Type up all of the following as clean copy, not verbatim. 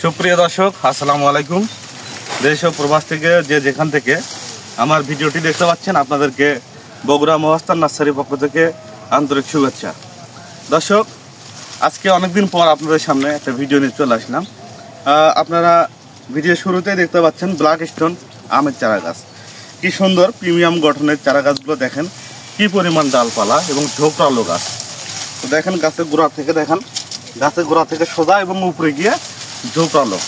সুপ্রিয় দর্শক, আসসালামু আলাইকুম। দেশ ও প্রবাস থেকে যে যেখান থেকে আমার ভিডিওটি দেখতে পাচ্ছেন, আপনাদেরকে বগুড়া মহাস্থান নার্সারির পক্ষ থেকে আন্তরিক শুভেচ্ছা। দর্শক, আজকে অনেকদিন পর আপনাদের সামনে একটা ভিডিও নিয়ে চলে আসলাম। আপনারা ভিডিও শুরুতেই দেখতে পাচ্ছেন ব্ল্যাক স্টোন আমের চারা গাছ। কি সুন্দর প্রিমিয়াম গঠনের চারা গাছগুলো দেখেন, কি পরিমাণ ডালপালা এবং ঝোপড়ালো গাছ। তো দেখেন গাছের গোড়া থেকে, দেখেন গাছের গোড়া থেকে সোজা এবং উপরে গিয়ে ঝোপড়ালো।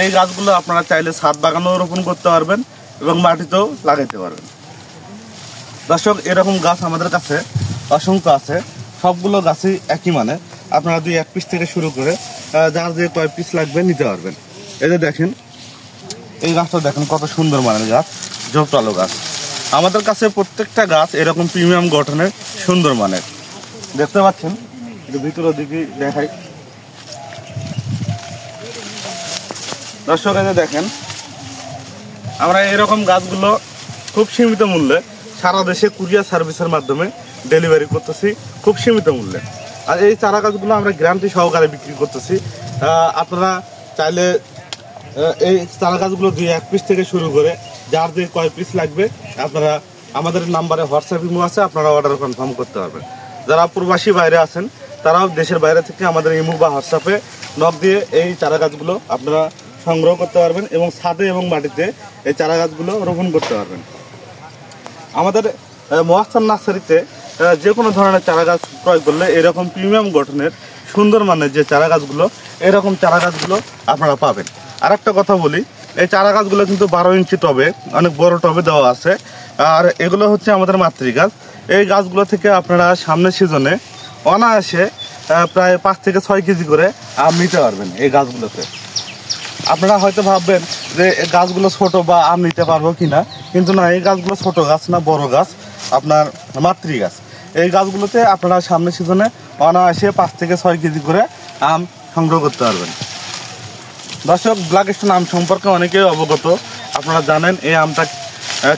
এই গাছগুলো আপনারা চাইলে ছাদ বাগানেও রোপণ করতে পারবেন এবং মাটিতেও লাগাইতে পারবেন। দর্শক, এরকম গাছ আমাদের কাছে অসংখ্য আছে। সবগুলো গাছই একই মানে, আপনারা এক পিস থেকে শুরু করে যার যে কয় পিস লাগবে নিতে পারবেন। এই যে দেখেন, এই গাছটা দেখেন কত সুন্দর মানের গাছ, ঝোপড়ালো গাছ। আমাদের কাছে প্রত্যেকটা গাছ এরকম প্রিমিয়াম গঠনের, সুন্দর মানের। দেখতে পাচ্ছেন, ভিতরের দিকে দেখাই। দর্শক, দেখেন আমরা এরকম গাছগুলো খুব সীমিত মূল্যে সারা দেশে কুরিয়ার সার্ভিসের মাধ্যমে ডেলিভারি করতেছি, খুব সীমিত মূল্যে। আর এই চারা গাছগুলো আমরা গ্যারান্টি সহকারে বিক্রি করতেছি। আপনারা চাইলে এই চারা গাছগুলো এক পিস থেকে শুরু করে যার যে কয় পিস লাগবে আপনারা আমাদের নাম্বারে হোয়াটসঅ্যাপ ইমো আছে, আপনারা অর্ডার কনফার্ম করতে পারবেন। যারা প্রবাসী বাইরে আছেন তারাও দেশের বাইরে থেকে আমাদের ইমো বা হোয়াটসঅ্যাপে নক দিয়ে এই চারা গাছগুলো আপনারা সংগ্রহ করতে পারবেন এবং ছাদে এবং মাটিতে এই চারা গাছগুলো রোপণ করতে পারবেন। আমাদের মহাস্থান নার্সারিতে যে কোনো ধরনের চারা গাছ ক্রয় করলে এরকম প্রিমিয়াম গঠনের সুন্দর মানের যে চারা গাছগুলো, এরকম চারা গাছগুলো আপনারা পাবেন। আর একটা কথা বলি, এই চারা গাছগুলো কিন্তু 12 ইঞ্চি টবে, অনেক বড় টবে দেওয়া আছে। আর এগুলো হচ্ছে আমাদের মাতৃ গাছ। এই গাছগুলো থেকে আপনারা সামনের সিজনে অনায়াসে প্রায় 5 থেকে 6 কেজি করে আম নিতে পারবেন এই গাছগুলোতে। আপনারা হয়তো ভাববেন যে গাছগুলো ছোট বা আম নিতে পারবো কিনা, কিন্তু না, এই গাছগুলো ছোট গাছ না, বড় গাছ, আপনার মাতৃ গাছ। এই গাছগুলোতে আপনারা সামনের সিজনে অনায়াসে 5 থেকে 6 কেজি করে আম সংগ্রহ করতে পারবেন। দর্শক, ব্ল্যাক স্টোন আম সম্পর্কে অনেকেই অবগত। আপনারা জানেন এই আমটা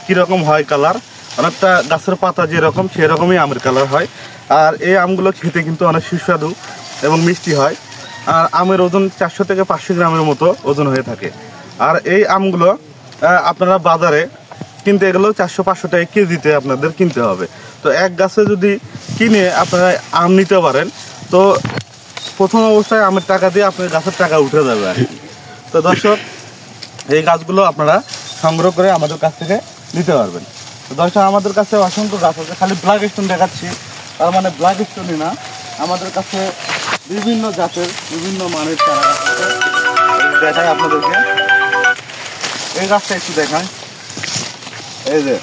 কীরকম হয় কালার, অনেকটা গাছের পাতা যেরকম সেরকমই আমের কালার হয়। আর এই আমগুলো খেতে কিন্তু অনেক সুস্বাদু এবং মিষ্টি হয়। আর আমের ওজন 400 থেকে 500 গ্রামের মতো ওজন হয়ে থাকে। আর এই আমগুলো আপনারা বাজারে কিনতে গেলেও 400-500 টাকা কেজিতে আপনাদের কিনতে হবে। তো এক গাছে যদি কিনে আপনারা আম নিতে পারেন, তো প্রথম অবস্থায় আমের টাকা দিয়ে আপনার গাছের টাকা উঠে যাবে আর কি। তো দর্শক, এই গাছগুলো আপনারা সংগ্রহ করে আমাদের কাছ থেকে নিতে পারবেন। তো দর্শক, আমাদের কাছে অসংখ্য গাছ আছে। খালি ব্ল্যাক স্টোন দেখাচ্ছি তার মানে ব্ল্যাক স্টোনই না, আমাদের কাছে বিভিন্ন জাতের বিভিন্ন মানের চারা গাছ আছে। দেখাই আপনাদেরকে, এই গাছটা একটু দেখায়। এই যে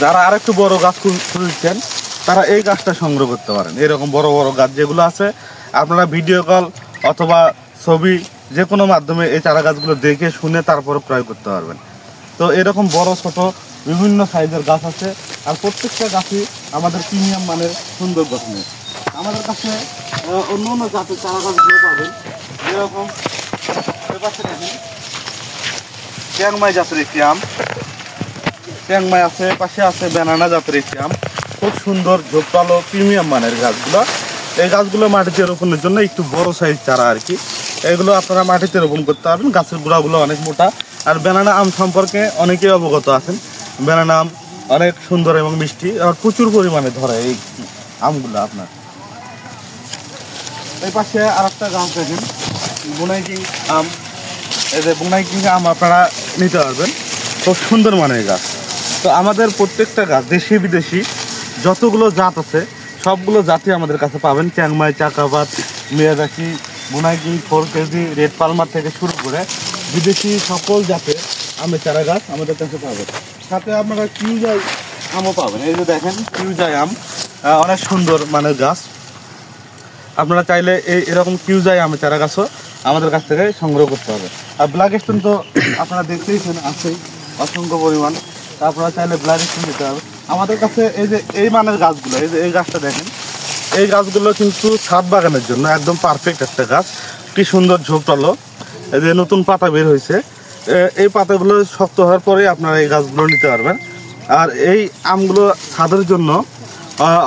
যারা আর একটু বড় গাছ খুঁজছেন তারা এই গাছটা সংগ্রহ করতে পারেন। এরকম বড় বড় গাছ যেগুলো আছে, আপনারা ভিডিও কল অথবা ছবি যে কোনো মাধ্যমে এই চারা গাছগুলো দেখে শুনে তারপরে ক্রয় করতে পারবেন। তো এরকম বড় ছোট বিভিন্ন সাইজের গাছ আছে। আর প্রত্যেকটা গাছই আমাদের প্রিমিয়াম মানের, সুন্দর গঠনের। আমাদের কাছে অন্য অন্য জাতের চারা গাছগুলো পাবেন, যেরকম ট্যাংমাই জাতের একটি আম, ট্যাংমাই আছে, পাশে আছে ব্যানানা জাতের একটি আম। খুব সুন্দর ঝোপটালো প্রিমিয়াম মানের গাছগুলো। এই গাছগুলো মাটিতে রোপণের জন্য একটু বড় সাইজ চারা আর কি। এগুলো আপনারা মাটিতে রোপণ করতে পারবেন। গাছের গোড়াগুলো অনেক মোটা। আর ব্যানানা আম সম্পর্কে অনেকেই অবগত আছেন। ব্যানানা আম অনেক সুন্দর এবং মিষ্টি, আর প্রচুর পরিমাণে ধরে এই আমগুলো আপনার। এই পাশে আর একটা গাছ দেখেন, বুনাইকিং আম। এই যে বুনাইকিং আম আপনারা নিতে পারবেন, খুব সুন্দর মানের গাছ। তো আমাদের প্রত্যেকটা গাছ দেশি বিদেশি যতগুলো জাত আছে সবগুলো জাতই আমাদের কাছে পাবেন। চ্যাংমাই, চাকাবাদ, Miyazaki, Brunei King, 4 KG, red Palmer থেকে শুরু করে বিদেশি সকল জাতের আমের চারা গাছ আমাদের কাছে পাবেন। সাথে আপনারা কিউজাই আমও পাবেন। এই যে দেখেন কিউজাই আম, অনেক সুন্দর মানের গাছ। আপনারা চাইলে এরকম কিউজাই আমের চারা গাছও আমাদের কাছ থেকে সংগ্রহ করতে হবে। আর ব্ল্যাক স্টোন তো আপনারা দেখতেইছেন আছেই অসংখ্য পরিমাণ। তা আপনারা চাইলে ব্ল্যাক স্টোন দিতে হবে আমাদের কাছে। এই যে এই মানের গাছগুলো, এই যে এই গাছটা দেখেন, এই গাছগুলো কিন্তু ছাদ বাগানের জন্য একদম পারফেক্ট একটা গাছ। কি সুন্দর ঝোপটালো, এই যে নতুন পাতা বের হয়েছে। এই পাতাগুলো শক্ত হওয়ার পরে আপনারা এই গাছগুলো নিতে পারবেন। আর এই আমগুলো ছাদের জন্য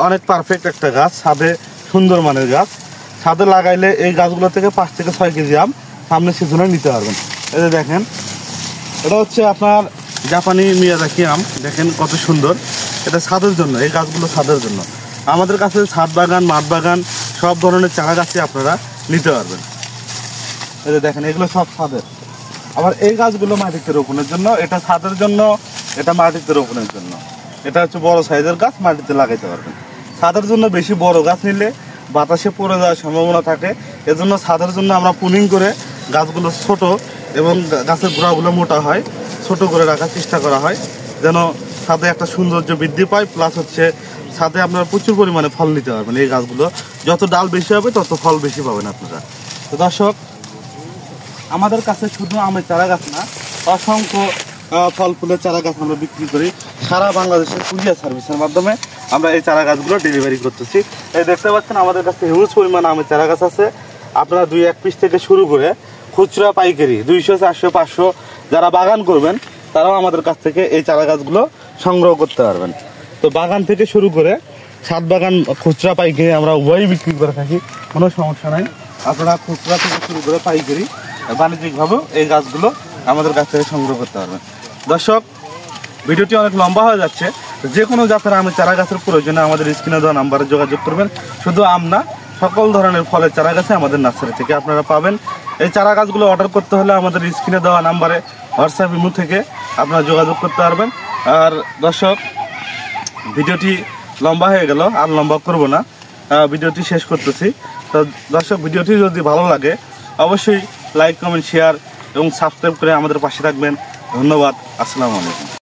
অনেক পারফেক্ট একটা গাছ, ছাদে সুন্দর মানের গাছ। ছাদে লাগাইলে এই গাছগুলো থেকে 5 থেকে 6 কেজি আম সামনে সিজনে নিতে পারবেন। এই যে দেখেন, এটা হচ্ছে আপনার জাপানি মিয়াজাকি আম, দেখেন কত সুন্দর। এটা ছাদের জন্য, এই গাছগুলো ছাদের জন্য। আমাদের কাছে ছাদ বাগান, মাঠ বাগান সব ধরনের চারা গাছই আপনারা নিতে পারবেন। এই যে দেখেন, এগুলো সব ছাদের। আবার এই গাছগুলো মাটিতে রোপণের জন্য, এটা ছাদের জন্য, এটা মাটিতে রোপণের জন্য। এটা হচ্ছে বড় সাইজের গাছ, মাটিতে লাগাইতে পারবেন। ছাদের জন্য বেশি বড় গাছ নিলে বাতাসে পড়ে যাওয়ার সম্ভাবনা থাকে, এজন্য ছাদের জন্য আমরা পুনিং করে গাছগুলো ছোট এবং গাছের গোড়াগুলো মোটা হয়, ছোট করে রাখার চেষ্টা করা হয়, যেন ছাদে একটা সৌন্দর্য বৃদ্ধি পায়। প্লাস হচ্ছে ছাদে আপনারা প্রচুর পরিমাণে ফল নিতে পারবেন। এই গাছগুলো যত ডাল বেশি হবে তত ফল বেশি পাবেন আপনারা। তো দর্শক, আমাদের কাছে শুধু আমের চারা গাছ না, অসংখ্য ফল ফুলের চারা গাছ আমরা বিক্রি করি। সারা বাংলাদেশের কুরিয়ার সার্ভিসের মাধ্যমে আমরা এই চারা গাছগুলো ডেলিভারি করতেছি। এই দেখতে পাচ্ছেন আমাদের কাছে হিউজ পরিমাণ আমের চারা গাছ আছে। আপনারা 2-1 পিস থেকে শুরু করে খুচরা পাইকারি 200, 400, 500 যারা বাগান করবেন তারাও আমাদের কাছ থেকে এই চারা গাছগুলো সংগ্রহ করতে পারবেন। তো বাগান থেকে শুরু করে ছাদ বাগান, খুচরা পাইকারি আমরা উভয়ই বিক্রি করে থাকি, কোনো সমস্যা নাই। আপনারা খুচরা থেকে শুরু করে পাইকারি বাণিজ্যিকভাবেও এই গাছগুলো আমাদের কাছ থেকে সংগ্রহ করতে পারবেন। দর্শক, ভিডিওটি অনেক লম্বা হয়ে যাচ্ছে। যে কোনো জাতের আমের চারা গাছের প্রয়োজনে আমাদের স্ক্রিনে দেওয়া নাম্বারে যোগাযোগ করবেন। শুধু আম না, সকল ধরনের ফলের চারা গাছে আমাদের নার্সারি থেকে আপনারা পাবেন। এই চারা গাছগুলো অর্ডার করতে হলে আমাদের স্ক্রিনে দেওয়া নাম্বারে হোয়াটসঅ্যাপ ইমো থেকে আপনারা যোগাযোগ করতে পারবেন। আর দর্শক, ভিডিওটি লম্বা হয়ে গেল, আর লম্বা করব না, ভিডিওটি শেষ করতেছি। তো দর্শক, ভিডিওটি যদি ভালো লাগে অবশ্যই লাইক, কমেন্ট, শেয়ার এবং সাবস্ক্রাইব করে আমাদের পাশে থাকবেন। ধন্যবাদ। আসসালামু আলাইকুম।